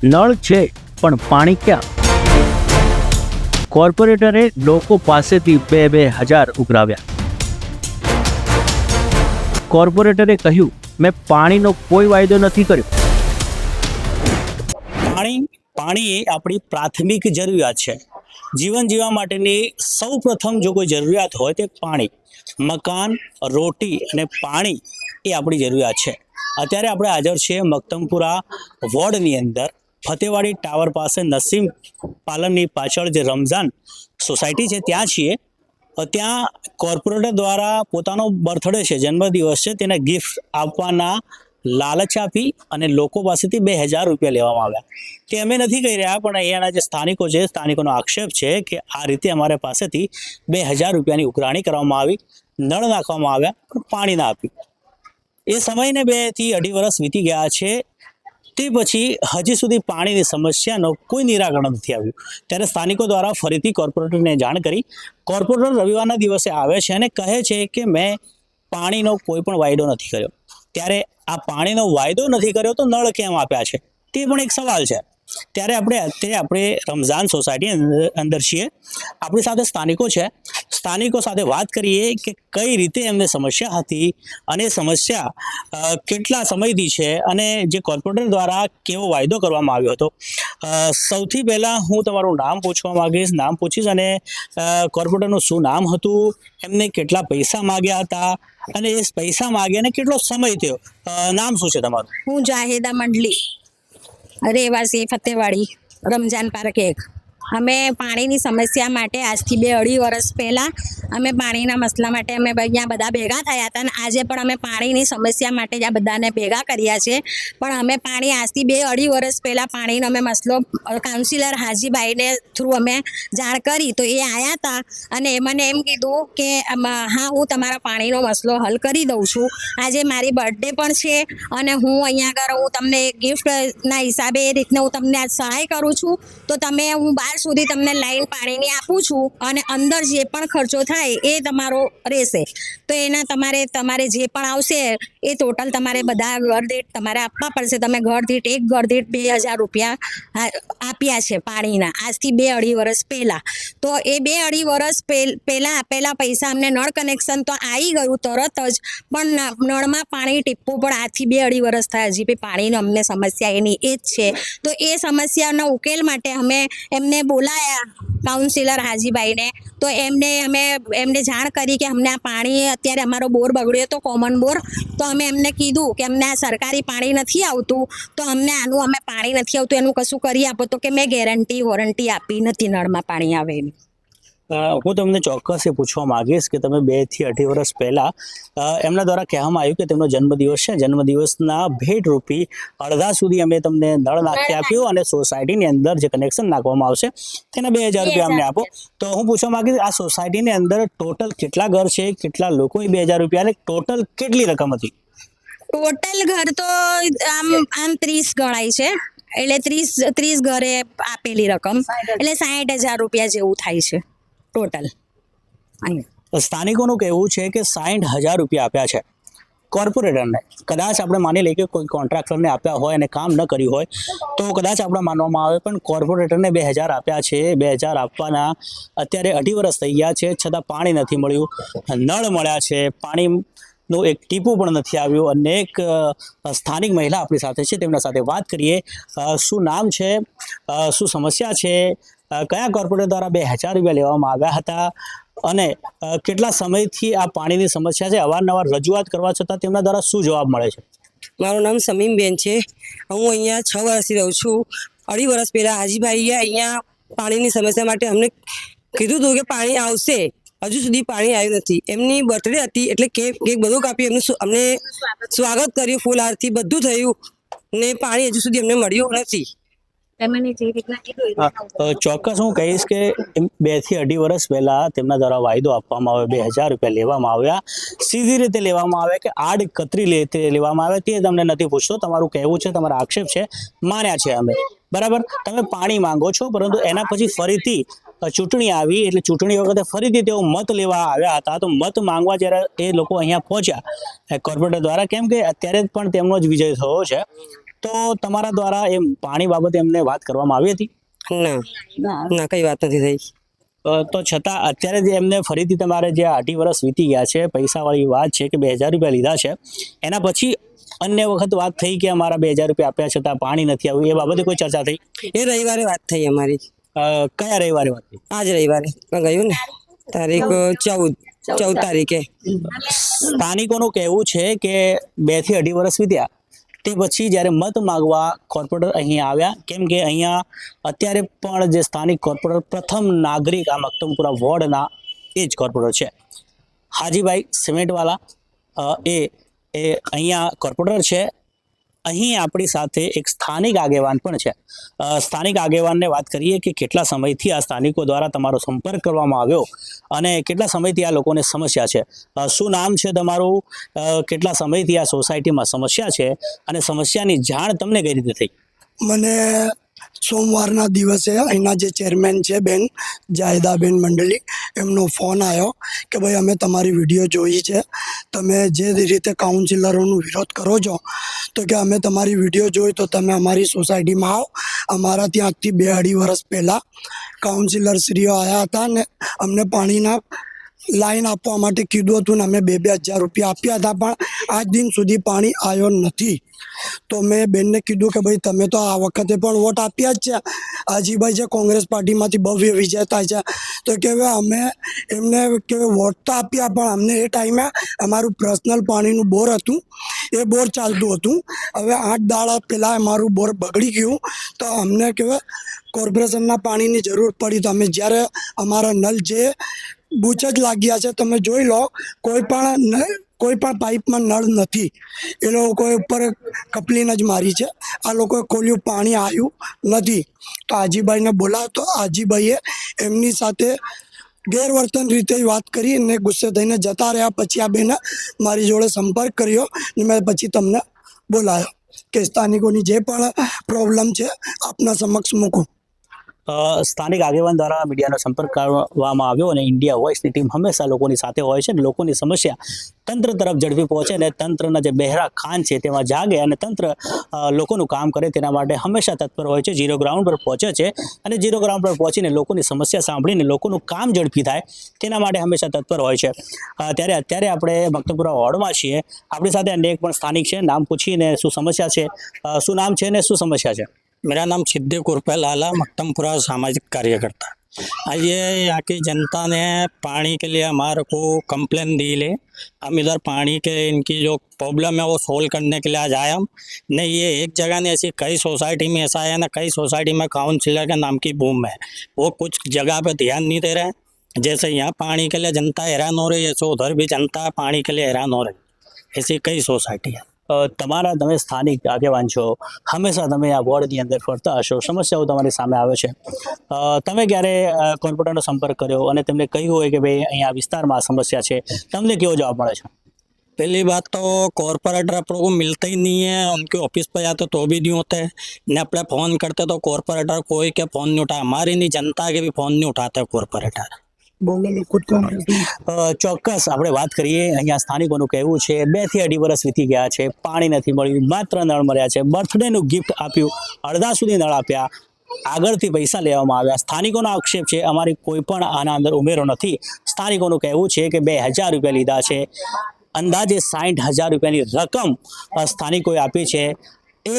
નળ છે પણ પાણી ક્યાં? કોર્પોરેટરે લોકો પાસેથી 2,000 ઉઘરાવ્યા. કોર્પોરેટરે કહ્યું, મેં પાણીનો કોઈ વાયદો નથી કર્યો. પાણી એ આપણી પ્રાથમિક જરૂરિયાત છે. જીવન જીવવા માટેની સૌ પ્રથમ જો કોઈ જરૂરિયાત હોય તે પાણી. મકાન, રોટી અને પાણી એ આપણી જરૂરિયાત છે. અત્યારે આપણે હાજર છીએ મક્તમપુરા વોર્ડની અંદર, ફતેવાડી ટાવર પાસે નસીમ પાલનની પાછળ જે રમઝાન સોસાયટી છે ત્યાં છીએ. ત્યાં કોર્પોરેટર દ્વારા પોતાનો બર્થડે છે, જન્મદિવસ છે, તેને ગિફ્ટ આપવાના લાલચ આપી અને લોકો પાસેથી 2,000 રૂપિયા લેવામાં આવ્યા. તે અમે નથી કહી રહ્યા, પણ અહીંયાના જે સ્થાનિકો છે, સ્થાનિકોનો આક્ષેપ છે કે આ રીતે અમારે પાસેથી 2,000 રૂપિયાની ઉઘરાણી કરવામાં આવી, નળ નાખવામાં આવ્યા પણ પાણી ના આપ્યું. એ સમયને 2 થી 2.5 વર્ષ વીતી ગયા છે. તે પછી હજી સુધી પાણીની સમસ્યાનો કોઈ નિરાકરણ નથી આવ્યું. ત્યારે સ્થાનિકો દ્વારા ફરીથી કોર્પોરેટરને જાણ કરી. કોર્પોરેટર રવિવારના દિવસે આવે છે અને કહે છે કે મેં પાણીનો કોઈ પણ વાયદો નથી કર્યો. ત્યારે આ પાણીનો વાયદો નથી કર્યો તો નળ કેમ આપ્યા છે તે પણ એક સવાલ છે. ત્યારે આપણે રમઝાન સોસાયટી અંદર છીએ. આપણી સાથે સ્થાનિકો છે. સ્થાનિકો સાથે વાત કરીએ કે કઈ રીતે એમને સમસ્યા હતી અને સમસ્યા કેટલા સમયથી છે અને જે કોર્પોરેટર દ્વારા કેવો વાયદો કરવામાં આવ્યો હતો. સૌથી પહેલાં હું તમારું નામ પૂછવા માંગીશ, નામ પૂછીશ અને કોર્પોરેટરનું શું નામ હતું, એમને કેટલા પૈસા માગ્યા હતા અને એ પૈસા માગ્યા અને કેટલો સમય થયો. નામ શું છે તમારું? હું જાહેદા મંડલી, રહેવાસી ફતેવાડી, રમઝાન પાર્ક 1. અમે પાણીની સમસ્યા માટે આજથી 2-2.5 વર્ષ પહેલાં અમે પાણીના મસલા માટે અમે અહીંયા બધા ભેગા થયા હતા અને આજે પણ અમે પાણીની સમસ્યા માટે જ આ બધાને ભેગા કર્યા છે. પણ અમે પાણી આજથી 2-2.5 વર્ષ પહેલાં પાણીનો અમે મસલો કાઉન્સિલર હાજીભાઈને થ્રુ અમે જાણ કરી તો એ આવ્યા હતા અને એ મને એમ કીધું કે હા, હું તમારા પાણીનો મસલો હલ કરી દઉં છું. આજે મારી બર્થડે પણ છે અને હું અહીંયા આગળ હું તમને ગિફ્ટના હિસાબે એ રીતને હું તમને આજ સહાય કરું છું. તો તમે હું સુધી તમને લાઈન પાણીની આપું છું અને અંદર જે પણ ખર્ચો થાય એ તમારો રહેશે. તો એના તમારે જે પણ આવશે એ ટોટલ તમારે બધા ઘર દીઠ તમારે આપવા પડશે. તમે એક ઘર દીઠ 2,000 રૂપિયા આપ્યા છે પાણીના આજથી 2-2.5 વર્ષ પહેલાં. તો એ 2-2.5 વર્ષ પહેલાં આપેલા પૈસા અમને નળ કનેક્શન તો આવી ગયું તરત જ, પણ નળમાં પાણી ટીપવું પણ આજથી 2-2.5 વર્ષ થયા. હજી બી પાણીની અમને સમસ્યા એની એ જ છે. તો એ સમસ્યાનો ઉકેલ માટે અમે એમને બોલાયા કાઉન્સિલર હાજીભાઈને. તો એમને જાણ કરી કે અમને આ પાણી અત્યારે અમારો બોર બગડ્યો હતો, કોમન બોર. તો અમે એમને કીધું કે અમને આ સરકારી પાણી નથી આવતું, તો અમને અમે પાણી નથી આવતું એનું કશું કરી આપો. તો કે મેં ગેરંટી વોરંટી આપી નથી નળમાં પાણી આવે એની. હું તમને ચોક્કસ એ પૂછવા માંગીશ કે તમે 2 થી 2.5 વર્ષ પહેલાં એમના દ્વારા કહેવામાં આવ્યું કે તેમનો જન્મદિવસ છે, જન્મદિવસના ભેટ રૂપી અડધા સુધી અમે તમને નળ નાખી આપ્યું અને સોસાયટીની અંદર જે કનેક્શન નાખવામાં આવશે તેના 2,000 રૂપિયા અમને આપો. તો હું પૂછવા માંગીશ, આ સોસાયટીની અંદર ટોટલ કેટલા ઘર છે, કેટલા લોકોએ 2,000 રૂપિયા અને ટોટલ કેટલી રકમ હતી? ટોટલ ઘર તો આમ 30 ગણાય છે, એટલે 30 ઘરે આપેલી રકમ એટલે 60,000 રૂપિયા જેવું થાય છે ટોટલ. સ્થાનિકોનું કહેવું છે કે 60,000 રૂપિયા આપ્યા છે કોર્પોરેટરને. કદાચ આપણે માની લઈએ કે કોઈ કોન્ટ્રાક્ટરને આપ્યા હોય અને કામ ન કર્યું હોય તો કદાચ આપણે માનવામાં આવે, પણ કોર્પોરેટરને 2,000 આપ્યા છે. 2,000 આપવાના અત્યારે 2.5 વર્ષ થઈ ગયા છે, છતાં પાણી નથી મળ્યું. નળ મળ્યા છે, પાણીનું એક ટીપું પણ નથી આવ્યું. અનેક સ્થાનિક મહિલા આપણી સાથે છે, તેમના સાથે વાત કરીએ. શું નામ છે, શું સમસ્યા છે, કયા કોર્પોરેટર દ્વારા 2,000 રૂપિયા લેવામાં આવ્યા હતા અને કેટલા સમયથી આ પાણીની સમસ્યા છે? અવારનવાર રજૂઆત કરવા છતાં તેમના દ્વારા શું જવાબ મળે છે? મારું નામ સમીમબેન છે. હું અહીંયા 6 વર્ષથી રહું છું. 2.5 વર્ષ પહેલાં હાજીભાઈએ અહીંયા પાણીની સમસ્યા માટે અમને કીધું હતું કે પાણી આવશે. હજુ સુધી પાણી આવ્યું નથી. એમની બર્થડે હતી એટલે કેક બધું કાપી અમને સ્વાગત કર્યું, ફૂલહારથી બધું થયું ને પાણી હજુ સુધી અમને મળ્યું નથી. ચોક્કસ હું કહીશ કે 2 થી 2.5 વર્ષ પહેલા તેમના દ્વારા વાયદો આપવામાં આવ્યો, 2,000 રૂપિયા લેવામાં આવ્યા. સીધી રીતે લેવામાં આવે કે આડકતરી લેવામાં આવે તે તમને નથી પૂછતો. તમારું કહેવું છે, તમારા આક્ષેપ છે, માન્યા છે અમે, બરાબર. તમે પાણી માંગો છો, પરંતુ એના પછી ફરીથી ચૂંટણી આવી એટલે ચૂંટણી વખતે ફરીથી તેઓ મત લેવા આવ્યા હતા. તો મત માંગવા જ્યારે એ લોકો અહીંયા પહોંચ્યા કોર્પોરેટર દ્વારા, કેમ કે અત્યારે પણ તેમનો જ વિજય થયો છે, તો તમારા દ્વારા એમ પાણી બાબતે એમને વાત કરવામાં આવી હતી? ના કઈ વાત નથી થઈ. તો છતાં અત્યારે જે એમને ફરીથી તમારે જે 8 વર્ષ વીતી ગયા છે, પૈસાવાળી વાત છે કે 2000 રૂપિયા લીધા છે, એના પછી અન્ય વખત વાત થઈ કે અમારા 2000 રૂપિયા આપ્યા છતાં પાણી નથી આવ્યું, એ બાબતે કોઈ ચર્ચા થઈ? એ રવિવારે વાત થઈ અમારી. કયા રવિવારે વાત થઈ? આજ રવિવારે ગયું ને તારીખ 14 તારીખે. સ્થાનિકોનું કહેવું છે કે 2 થી 2.5 વર્ષ વીત્યા તે પછી જ્યારે મત માગવા કોર્પોરેટર અહીંયા આવ્યા, કેમ કે અહીંયા અત્યારે પણ જે સ્થાનિક કોર્પોરેટર પ્રથમ નાગરિક આ મક્તમપુરા વોર્ડના એ જ કોર્પોરેટર છે, હાજીભાઈ સિમેન્ટવાલા. એ અહીંયા કોર્પોરેટર છે. અહીં આપણી સાથે એક સ્થાનિક આગેવાન પણ છે. સ્થાનિક આગેવાનને વાત કરીએ કે કેટલા સમયથી આ સ્થાનિકો દ્વારા તમારો સંપર્ક કરવામાં આવ્યો અને કેટલા સમયથી આ લોકોને સમસ્યા છે. શું નામ છે તમારું? કેટલા સમયથી આ સોસાયટીમાં સમસ્યા છે અને સમસ્યાની જાણ તમને કઈ રીતે થઈ? મને સોમવારના દિવસે અહીંના જે ચેરમેન છે બેન જાહેદાબેન મંડળી, એમનો ફોન આવ્યો કે ભાઈ અમે તમારી વિડીયો જોઈ છે, તમે જે રીતે કાઉન્સિલરોનો વિરોધ કરો છો તો કે અમે તમારી વિડીયો જોઈ તો તમે અમારી સોસાયટીમાં આવો. અમારા ત્યાં આજથી 2-2.5 વર્ષ પહેલાં કાઉન્સિલરશ્રીઓ આવ્યા હતા ને અમને પાણીના લાઈન આપવા માટે કીધું હતું ને અમે 2,000 રૂપિયા આપ્યા હતા, પણ આજ દિન સુધી પાણી આવ્યો નથી. તો મેં બેનને કીધું કે ભાઈ તમે તો આ વખતે પણ વોટ આપ્યા જ છે, હાજીભાઈ છે કોંગ્રેસ પાર્ટીમાંથી ભવ્ય વિજય થાય છે, તો કે અમે એમને કે વોટ તો આપ્યા પણ અમને એ ટાઈમે અમારું પર્સનલ પાણીનું બોર હતું, એ બોર ચાલતું હતું. હવે 8 દાડા પહેલાં અમારું બોર બગડી ગયું તો અમને કહેવાય કોર્પોરેશનના પાણીની જરૂર પડી. તો અમે જ્યારે અમારા નળ જે બૂચ જ લાગ્યા છે, તમે જોઈ લો કોઈ પણ પાઇપમાં નળ નથી, એ લોકોએ ઉપર કપલીને જ મારી છે. આ લોકોએ ખોલ્યું, પાણી આવ્યું નથી. તો હાજીભાઈને બોલાવ તો હાજીભાઈએ એમની સાથે ગેરવર્તન રીતે વાત કરી અને ગુસ્સે થઈને જતા રહ્યા. પછી આ બેને મારી જોડે સંપર્ક કર્યો ને મેં પછી તમને બોલાયો કે સ્થાનિકોની જે પણ પ્રોબ્લેમ છે આપના સમક્ષ મૂકું. સ્થાનિક આગેવાન દ્વારા મીડિયાનો સંપર્ક કરવામાં આવ્યો અને ઇન્ડિયા વોઇસની ટીમ હંમેશા લોકોની સાથે હોય છે અને લોકોની સમસ્યા તંત્ર તરફ ઝડપી પહોંચે અને તંત્રના જે બહેરા ખાન છે તેમાં જાગે અને તંત્ર લોકોનું કામ કરે તેના માટે હંમેશા તત્પર હોય છે. 0 ગ્રાઉન્ડ પર પહોંચે છે અને 0 ગ્રાઉન્ડ પર પહોંચીને લોકોની સમસ્યા સાંભળીને લોકોનું કામ ઝડપી થાય તેના માટે હંમેશા તત્પર હોય છે. ત્યારે અત્યારે આપણે મક્તમપુરા વોર્ડમાં છીએ. આપણી સાથે અન્ય એક પણ સ્થાનિક છે, નામ પૂછીને શું સમસ્યા છે, શું નામ છે ને શું સમસ્યા છે? मेरा नाम सिद्दीक उर्फ लाला, मक्तमपुरा सामाजिक कार्यकर्ता। ये यहाँ की जनता ने पानी के लिए हमारे को कंप्लेन दी ले, हम इधर पानी के इनकी जो प्रॉब्लम है वो सोल्व करने के लिए आज आए हम। नहीं, ये एक जगह नहीं, ऐसी कई सोसाइटी में ऐसा है ना, कई सोसाइटी में काउंसिलर के नाम की बूम है, वो कुछ जगह पे ध्यान नहीं दे रहे हैं। जैसे यहाँ पानी के लिए जनता हैरान हो रही है, ऐसे उधर भी जनता पानी के लिए हैरान हो रही है। ऐसी कई सोसाइटी है। તમારા તમે સ્થાનિક આગેવાન છો, હંમેશા તમે આ વોર્ડની અંદર ફરતા હશો, સમસ્યાઓ તમારી સામે આવે છે. તમે ક્યારે કોર્પોરેટરનો સંપર્ક કર્યો અને તેમને કહ્યું હોય કે ભાઈ અહીંયા વિસ્તારમાં આ સમસ્યા છે, તમને કેવો જવાબ મળે છે? पहली बात तो कॉरपोरेटर अपनों को मिलते ही नहीं है, उनके ऑफिस पर जाते तो भी नहीं होते, न अपने फ़ोन करते तो कॉरपोरेटर कोई के फ़ोन नहीं उठाए, हमारी नहीं जनता के भी फ़ोन नहीं उठाते कॉरपोरेटर। ચોક્કસ આપણે વાત કરીએ. અહીંયા સ્થાનિકોનું કહેવું છે 2 થી 2.5 વર્ષ વીતી ગયા છે, પાણી નથી મળ્યું, માત્ર નળ મળ્યા છે. બર્થડેનું ગિફ્ટ આપ્યું, અડધા સુધી નળ આપ્યા, આગળથી પૈસા લેવામાં આવ્યા. સ્થાનિકોનો આક્ષેપ છે અમારી કોઈ પણ આના અંદર ઉમેરો નથી. સ્થાનિકોનું કહેવું છે કે 2,000 રૂપિયા લીધા છે, અંદાજે 60,000 રૂપિયાની રકમ સ્થાનિકોએ આપી છે. એ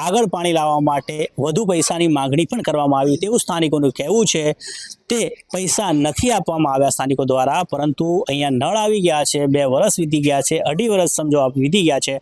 આગળ પાણી લાવવા માટે વધુ પૈસાની માંગણી પણ કરવામાં આવી તેવું સ્થાનિકોનું કહેવું છે. તે પૈસા નથી આપવામાં આવ્યા સ્થાનિકો દ્વારા, પરંતુ અહીંયા નળ આવી ગયા છે, 2 વર્ષ વીતી ગયા છે, 2.5 વર્ષ સમજો વીતી ગયા છે.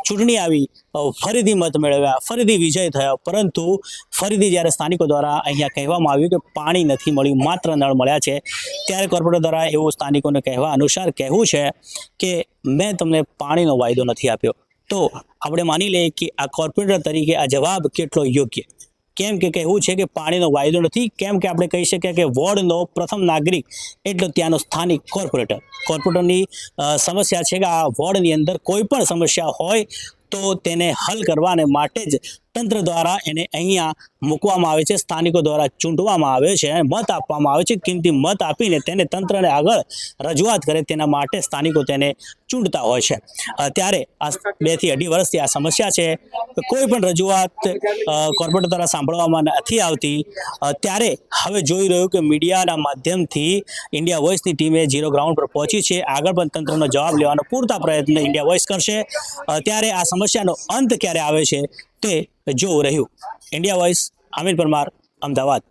ચૂંટણી આવી, ફરીથી મત મેળવ્યા, ફરીથી વિજય થયો, પરંતુ ફરીથી જ્યારે સ્થાનિકો દ્વારા અહીંયા કહેવામાં આવ્યું કે પાણી નથી મળ્યું, માત્ર નળ મળ્યા છે, ત્યારે કોર્પોરેટર દ્વારા એવું સ્થાનિકોને કહેવા અનુસાર કહેવું છે કે મેં તમને પાણીનો વાયદો નથી આપ્યો. તો આપણે માની લઈએ કે આ કોર્પોરેટર તરીકે આ જવાબ કેટલો યોગ્ય? કેમ કે કહેવું છે કે પાણીનો વાયદો નથી, કેમ કે આપણે કહી શકીએ કે વોર્ડનો પ્રથમ નાગરિક એટલે ત્યાંનો સ્થાનિક કોર્પોરેટર. કોર્પોરેટરની સમસ્યા છે કે આ વોર્ડની અંદર કોઈ પણ સમસ્યા હોય તો તેને હલ કરવાને માટે જ તંત્ર દ્વારા એને અહીંયા મૂકવામાં આવે છે, સ્થાનિકો દ્વારા ચૂંટવામાં આવે છે અને મત આપવામાં આવે છે. કિંમતી મત આપીને તેને તંત્રને આગળ રજૂઆત કરે તેના માટે સ્થાનિકો તેને ચૂંટતા હોય છે. ત્યારે આ 2 થી 2.5 વર્ષથી આ સમસ્યા છે. કોઈ પણ રજૂઆત કોર્પોરેટર દ્વારા સાંભળવામાં નથી આવતી. ત્યારે હવે જોઈ રહ્યું કે મીડિયાના માધ્યમથી ઇન્ડિયા વોઇસની ટીમે ઝીરો ગ્રાઉન્ડ પર પહોંચી છે. આગળ પણ તંત્રનો જવાબ લેવાનો પૂરતા પ્રયત્ન ઇન્ડિયા વોઇસ કરશે. ત્યારે આ સમસ્યાનો અંત ક્યારે આવે છે તે જોવું રહ્યું. India voice, Amit Parmar, Ahmedabad.